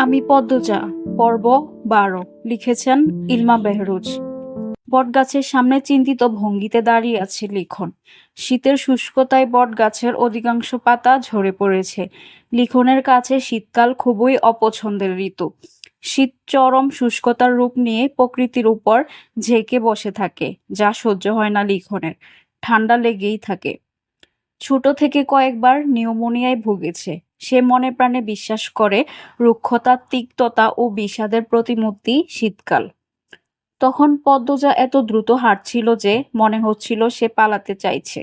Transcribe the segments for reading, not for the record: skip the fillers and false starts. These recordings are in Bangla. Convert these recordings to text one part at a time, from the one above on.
আমি পদ্মজা। পর্ব ১২। লিখেছেন ইলমা বেহরুজ। বটগাছের সামনে চিন্তিত ভঙ্গিতে দাঁড়িয়ে আছে লিখন। শীতের শুষ্কতায় বটগাছের অধিকাংশ পাতা ঝরে পড়েছে। লিখনের কাছে শীতকাল খুবই অপছন্দের ঋতু। শীত চরম শুষ্কতার রূপ নিয়ে প্রকৃতির উপর ঝেঁকে বসে থাকে, যা সহ্য হয় না লিখনের। ঠান্ডা লেগেই থাকে। ছোট থেকে কয়েকবার নিউমোনিয়ায় ভুগেছে। সে মনে প্রাণে বিশ্বাস করে রুক্ষতা, তিক্ততা ও বিষাদের প্রতিমূর্তি শীতকাল। তখন পদ্মজা এত দ্রুত হাঁটছিল যে মনে হচ্ছিল সে পালাতে চাইছে।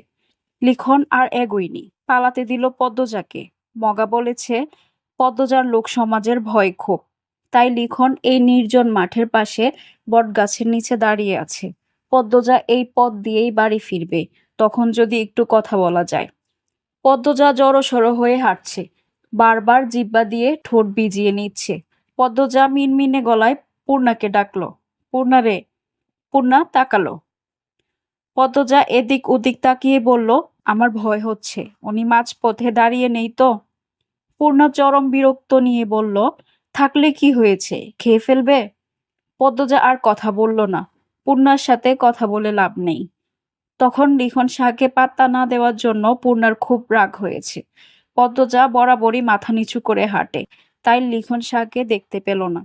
লিখন আর এগোয়নি, পালাতে দিল পদ্মজাকে। মগা বলেছে পদ্মজার লোক সমাজের ভয় খুব। তাই লিখন এই নির্জন মাঠের পাশে বটগাছের নিচে দাঁড়িয়ে আছে। পদ্মজা এই পথ দিয়েই বাড়ি ফিরবে, তখন যদি একটু কথা বলা যায়। পদ্মজা জড়সড় হয়ে হাঁটছে, বারবার জিহ্বা দিয়ে ঠোঁট ভিজিয়ে নিচ্ছে। পদ্মজা মিনমিনে গলায় পূর্ণাকে ডাকলো, পূর্ণা রে। পূর্ণা তাকালো। পদ্মজা এদিক ওদিক তাকিয়ে বলল, আমার ভয় হচ্ছে। উনি মাঝপথে দাঁড়িয়ে নেই তো? পূর্ণা চরম বিরক্ত নিয়ে বলল, থাকলে কি হয়েছে, খেয়ে ফেলবে? পদ্মজা আর কথা বলল না। পূর্ণার সাথে কথা বলে লাভ নেই। তখন লিখন শাহকে পাত্তা না দেওয়ার জন্য পূর্ণার খুব রাগ হয়েছে। পদ্মজা বরাবরই মাথা নিচু করে হাঁটে, তাই লিখন শাহকে দেখতে পেল না।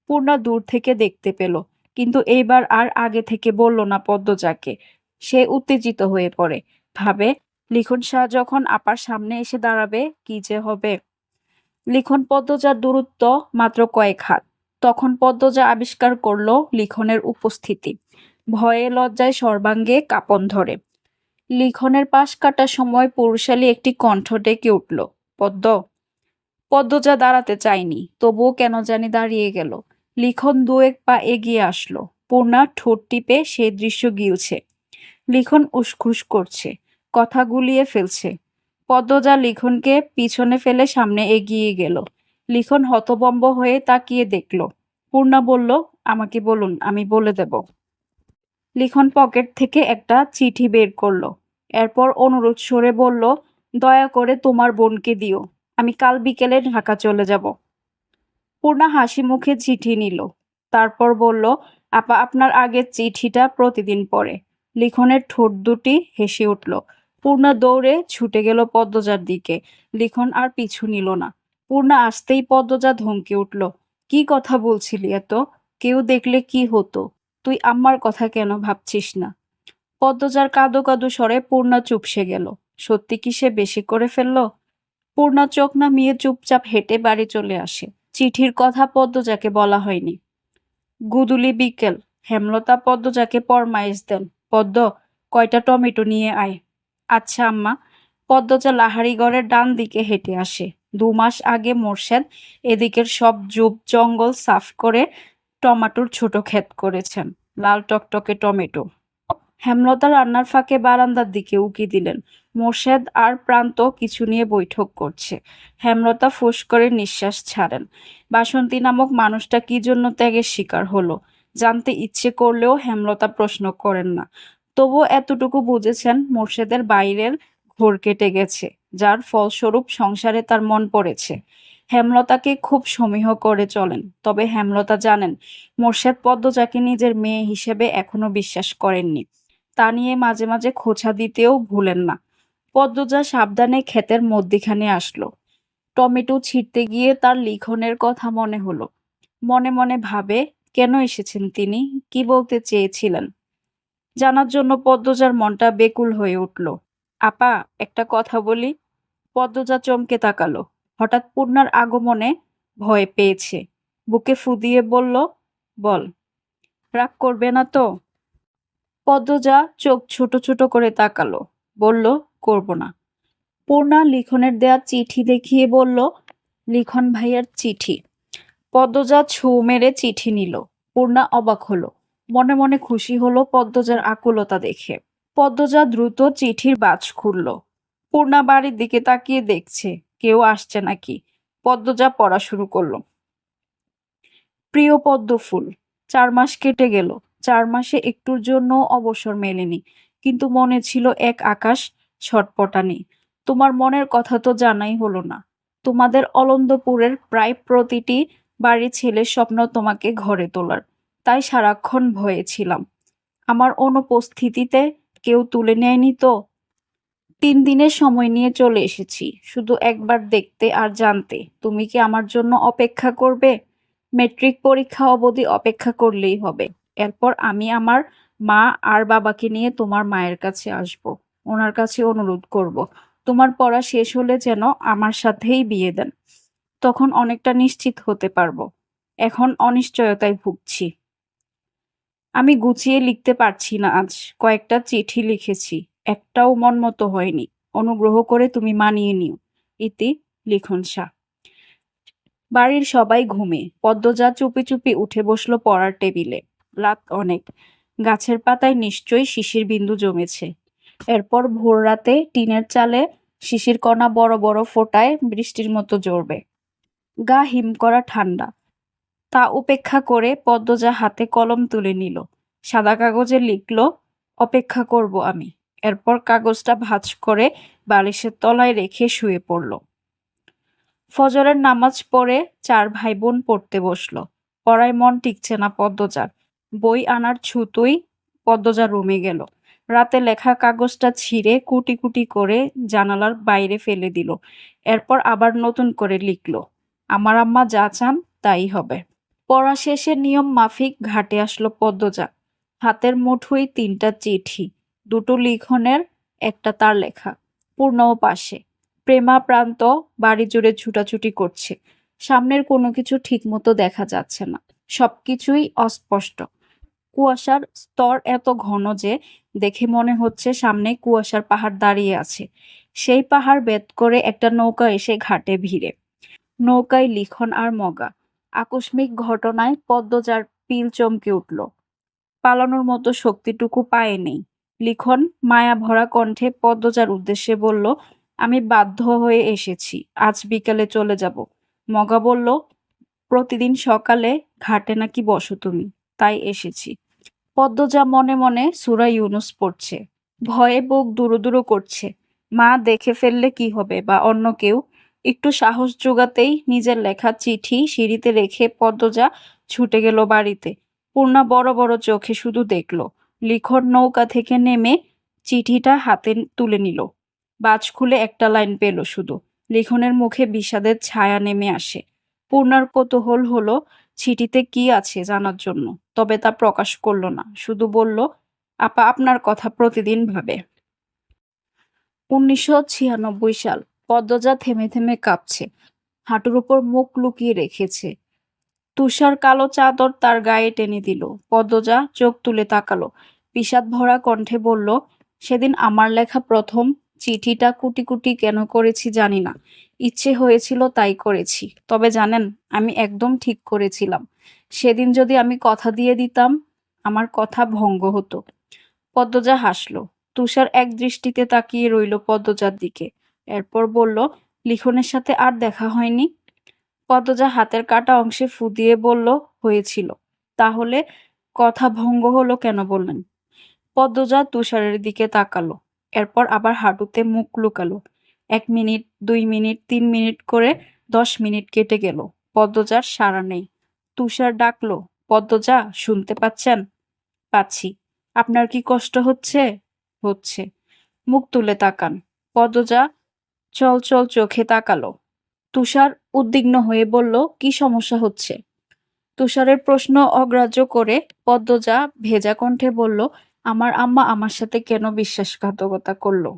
পূর্ণা দূর থেকে দেখতে পেল, কিন্তু এইবার আর আগে থেকে বলল না পদ্মজাকে। সে উত্তেজিত হয়ে পড়ে, ভাবে লিখন শাহ যখন আপার সামনে এসে দাঁড়াবে কি যে হবে। লিখন পদ্মজার দূরত্ব মাত্র কয়েক হাত। তখন পদ্মজা আবিষ্কার করলো লিখনের উপস্থিতি। ভয়ে লজ্জায় সর্বাঙ্গে কাঁপন ধরে। লিখনের পাশ কাটার সময় পুরুষালী একটি কণ্ঠ ডেকে উঠল, পদ্ম। পদ্মজা দাঁড়াতে চায়নি, তবুও কেন জানি দাঁড়িয়ে গেল। লিখন দু এক পা এগিয়ে আসলো। পূর্ণা ঠোঁট টিপে সেই দৃশ্য গিলছে। লিখন উসখুস করছে, কথা গুলিয়ে ফেলছে। পদ্মজা লিখনকে পিছনে ফেলে সামনে এগিয়ে গেল। লিখন হতভম্ব হয়ে তাকিয়ে দেখল। পূর্ণা বলল, আমাকে বলুন, আমি বলে দেব। লিখন পকেট থেকে একটা চিঠি বের করলো। এরপর অনুরোধ স্বরে বলল, দয়া করে তোমার বোনকে দিও, আমি কাল বিকেলে ঢাকা চলে যাব। পূর্ণা হাসি মুখে চিঠি নিল। তারপর বলল, আপা আপনার আগের চিঠিটা প্রতিদিন পড়ে। লিখনের ঠোঁট দুটি হেসে উঠল। পূর্ণা দৌড়ে ছুটে গেল পদ্মজার দিকে। লিখন আর পিছু নিল না। পূর্ণা আসতেই পদ্মজা ধমকে উঠল, কি কথা বলছিলি এত? কেউ দেখলে কি হতো? তুই আম্মার কথা কেন ভাবছিস না? পদ্মজার কাঁদো কাঁদো স্বরে পূর্ণা চুপসে গেল। সত্যি কি সে বেশি করে ফেলল? পূর্ণা চোখ নামিয়ে চুপচাপ হেঁটে বাড়ি চলে আসে। চিঠির কথা পদ্মজাকে বলা হয়নি। গুদুলি বিকেল। হেমলতা পদ্মজাকে ফরমাইশ দেন, পদ্ম, কয়টা টমেটো নিয়ে আয়। আচ্ছা আম্মা। পদ্মজা লাহারিগড়ের ডান দিকে হেঁটে আসে। ২ মাস আগে মোর্শেদ এদিকের সব জুপ জঙ্গল সাফ করে টমাটোর ছোট ক্ষেত করেছেন। লাল টকটকে টমেটো। হেমলতা রান্নার ফাঁকে বারান্দার দিকে উকি দিলেন। মোর্শেদ আর প্রান্ত কিছু নিয়ে বৈঠক করছে। হেমলতা ফুঁস করে নিঃশ্বাস ছাড়েন। বাসন্তী নামক মানুষটা কি জন্য ত্যাগের শিকার হলো, জানতে ইচ্ছে করলেও হেমলতা প্রশ্ন করেন না। তবুও এতটুকু বুঝেছেন মোর্শেদের বাইরের ঘোর কেটে গেছে, যার ফলস্বরূপ সংসারে তার মন পড়েছে। হেমলতাকে খুব সমীহ করে চলেন, তবে হেমলতা জানেন মোর্শেদ পদ্মজাকে নিজের মেয়ে হিসেবে এখনো বিশ্বাস করেননি। তা নিয়ে মাঝে মাঝে খোঁচা দিতেও ভুলেন না। পদ্মজা সাবধানে ক্ষেতের মধ্যিখানে আসলো। টমেটো ছিঁড়তে গিয়ে তার লিখনের কথা মনে হলো। মনে মনে ভাবে, কেন এসেছেন তিনি, কি বলতে চেয়েছিলেন। জানার জন্য পদ্মজার মনটা বেকুল হয়ে উঠল। আপা, একটা কথা বলি। পদ্মজা চমকে তাকালো। হঠাৎ পূর্ণার আগমনে ভয় পেয়েছে। বুকে ফু দিয়ে বলল, বল। রাগ করবে না তো? পদ্মজা চোখ ছোট ছোট করে তাকালো, বলল, করব না। পূর্ণা লিখনের দেয়া চিঠি দেখিয়ে বলল, লিখন ভাইয়ার চিঠি। পদ্মজা ছু মেরে চিঠি নিল। পূর্ণা অবাক হলো, মনে মনে খুশি হলো পদ্মজার আকুলতা দেখে। পদ্মজা দ্রুত চিঠির বাজ খুলল। পূর্ণা বাড়ির দিকে তাকিয়ে দেখছে কেউ আসছে নাকি। পদ্মজা পড়া শুরু করলো। প্রিয় পদ্মফুল, ৪ মাস কেটে গেল। ৪ মাসে একটুর জন্য অবসর মেলেনি, কিন্তু মনে ছিল এক আকাশ ছটপটানি। তোমার মনের কথা তো জানাই হলো না। তোমাদের অলন্দপুরের প্রায় প্রতিটি বাড়ির ছেলের স্বপ্ন তোমাকে ঘরে তোলার, তাই সারাক্ষণ ভয়ে ছিলাম। আমার অনুপস্থিতিতে কেউ তুলে নেয়নি তো? 3 দিনের সময় নিয়ে চলে এসেছি, শুধু একবার দেখতে আর জানতে তুমি কি আমার জন্য অপেক্ষা করবে। মেট্রিক পরীক্ষা অবধি অপেক্ষা করলেই হবে। এরপর আমি আমার মা আর বাবাকে নিয়ে তোমার মায়ের কাছে আসব। ওনার কাছে অনুরোধ করব, তোমার পড়া শেষ হলে যেন আমার সাথেই বিয়ে দেন। তখন অনেকটা নিশ্চিত হতে পারবো। এখন অনিশ্চয়তায় ভুগছি। আমি গুছিয়ে লিখতে পারছি না আজ। কয়েকটা চিঠি লিখেছি, একটাও মনমতো হয়নি। অনুগ্রহ করে তুমি মানিয়ে নিও। ইতি লিখন শাহ। বাড়ির সবাই ঘুমে। পদ্মজা চুপি চুপি উঠে বসলো পড়ার টেবিলে। রাত অনেক। গাছের পাতায় নিশ্চয়ই শিশির বিন্দু জমেছে। এরপর ভোর রাতে টিনের চালে শিশির কণা বড় বড় ফোঁটায় বৃষ্টির মতো ঝরবে। গা হিম করা ঠান্ডা। তা উপেক্ষা করে পদ্মজা হাতে কলম তুলে নিল। সাদা কাগজে লিখল, অপেক্ষা করব আমি। এরপর কাগজটা ভাঁজ করে বালিশের তলায় রেখে শুয়ে পড়ল। ফজরের নামাজ পড়ে 4 ভাই বোন পড়তে বসলো। পড়ায় মন টিকছে না পদ্মজার। বই আনার ছুতোই পদ্মজা রুমে গেল। রাতে লেখা কাগজটা ছিঁড়ে কুটি কুটি করে জানালার বাইরে ফেলে দিল। এরপর আবার নতুন করে লিখল, আমার আম্মা যা চান তাই হবে। পড়া শেষে নিয়ম মাফিক ঘাটে আসলো পদ্মজা। হাতের মুঠোয় 3টা চিঠি, 2টো লিখনের, একটা তার লেখা। পূর্ণও পাশে। প্রেমাপ্রান্ত বাড়ি জুড়ে ছুটাছুটি করছে। সামনের কোনো কিছু ঠিকমতো দেখা যাচ্ছে না। সবকিছুই অস্পষ্ট। কুয়াশার স্তর এত ঘন যে দেখে মনে হচ্ছে সামনে কুয়াশার পাহাড় দাঁড়িয়ে আছে। সেই পাহাড় ভেদ করে একটা নৌকা এসে ঘাটে ভিড়ে। নৌকায় লিখন আর মগা। আকস্মিক ঘটনায় পদ্মজার পিল চমকে উঠল। পালানোর মতো শক্তিটুকু পায়ে নেই। লিখন মায়া ভরা কণ্ঠে পদ্মজার উদ্দেশ্যে বলল, আমি বাধ্য হয়ে এসেছি, আজ বিকেলে চলে যাব। মগা বলল, প্রতিদিন সকালে ঘাটে নাকি বসো তুমি, তাই এসেছি। পদ্মজা মনে মনে সূরা ইউনুস পড়ছে। ভয়ে বুক দুরুদুরু করছে। মা দেখে ফেললে কি হবে, বা অন্য কেউ। একটু সাহস জোগাতেই নিজের লেখা চিঠি সিঁড়িতে রেখে পদ্মজা ছুটে গেল বাড়িতে। পূর্ণা বড় বড় চোখে শুধু দেখল। লিখন নৌকা থেকে নেমে চিঠিটা হাতে তুলে নিল। বাজ খুলে একটা লাইন পেল শুধু। লিখনের মুখে বিষাদের ছায়া নেমে আসে। পূর্ণার কৌতূহল হলো চিঠিতে কি আছে জানার জন্য, তবে তা প্রকাশ করল না। শুধু বলল, আপা আপনার কথা প্রতিদিন ভাবে। 1996 সাল। পদ্মজা থেমে থেমে কাঁপছে। হাঁটুর উপর মুখ লুকিয়ে রেখেছে। তুষার কালো চাদর তার গায়ে টেনে দিল। পদ্মজা চোখ তুলে তাকালো। বিষাদ ভরা কণ্ঠে বলল, সেদিন আমার লেখা প্রথম চিঠিটা কুটি কুটি কেন করেছি জানি না। ইচ্ছে হয়েছিল তাই করেছি। তবে জানেন, আমি একদম ঠিক করেছিলাম। সেদিন যদি আমি কথা দিয়ে দিতাম, আমার কথা ভঙ্গ হতো। পদ্মজা হাসল। তুষার এক দৃষ্টিতে তাকিয়ে রইল পদ্মজার দিকে। এরপর বলল, লিখনের সাথে আর দেখা হয়নি? পদ্মজা হাতের কাটা অংশে ফু দিয়ে বলল, হয়েছিল। তাহলে কথা ভঙ্গ হলো কেন বললেন? পদ্মজা তুষারের দিকে তাকালো। এরপর আবার হাঁটুতে মুখ লুকালো। 1 মিনিট, 2 মিনিট, 3 মিনিট করে 10 মিনিট কেটে গেল। পদ্মজার সাড়া নেই। তুষার ডাকলো, পদ্মজা শুনতে পাচ্ছেন? পাচ্ছি। আপনার কি কষ্ট হচ্ছে? হচ্ছে। মুখ তুলে তাকান। পদ্মজা চল চল চোখে তাকালো। তুষার উদ্বিগ্ন হয়ে বলল, কি সমস্যা হচ্ছে? তুষারের প্রশ্ন অগ্রাহ্য করে পদ্মজা ভেজা কণ্ঠে বলল, আমার আম্মা আমার সাথে কেন বিশ্বাসঘাতকতা করলো?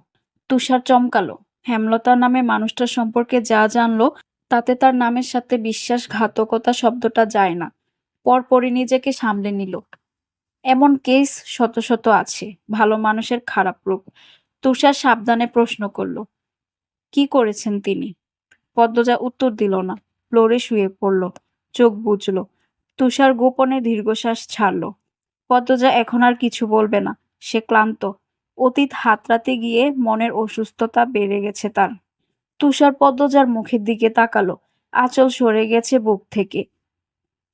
তুষার চমকালো। হেমলতা নামে মানুষটার সম্পর্কে যা জানলো তাতে তার নামের সাথে বিশ্বাসঘাতকতা শব্দটা যায় না। পরপরই নিজেকে সামলে নিল। এমন কেস শত শত আছে, ভালো মানুষের খারাপ রূপ। তুষার সাবধানে প্রশ্ন করল, কি করেছেন তিনি? পদ্মজা উত্তর দিল না। ফ্লোরে শুয়ে পড়ল। চোখ বুজল। তুষার গোপনে দীর্ঘশ্বাস ছাড়ল। পদ্মজা এখন আর কিছু বলবে না। সে ক্লান্ত। অতীত হাতড়াতে গিয়ে মনের অসুস্থতা বেড়ে গেছে তার। তুষার পদ্মজার মুখের দিকে তাকালো। আঁচল সরে গেছে বুক থেকে।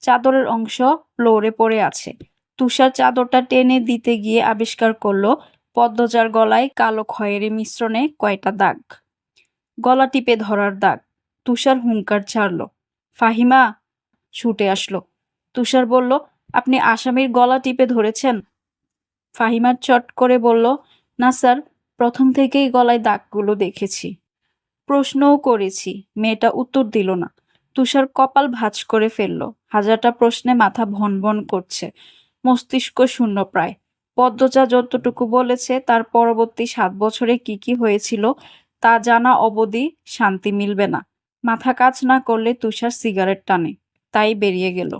চাদরের অংশ ফ্লোরে পড়ে আছে। তুষার চাদরটা টেনে দিতে গিয়ে আবিষ্কার করলো পদ্মজার গলায় কালো খয়েরি মিশ্রণে কয়টা দাগ। গলা টিপে ধরার দাগ। তুষার হুঙ্কার ছাড়ল, ফাহিমা! ছুটে আসলো। তুষার বলল, আপনি আসামির গলা টিপে ধরেছেন? ফাহিমা চট করে বলল, না স্যার, প্রথম থেকেই গলায় দাগগুলো দেখেছি। প্রশ্নও করেছি। মেয়েটা উত্তর দিল না। তুষার কপাল ভাঁজ করে ফেলল। হাজারটা প্রশ্নে মাথা ভনভন করছে, মস্তিষ্ক শূন্য প্রায়। পদ্মজা যতটুকু বলেছে তার পরবর্তী 7 বছরে কি কি হয়েছিল তা জানা অবধি শান্তি মিলবে না। মাথা কাজ না করলে তুষার সিগারেট টানে, তাই বেরিয়ে গেল।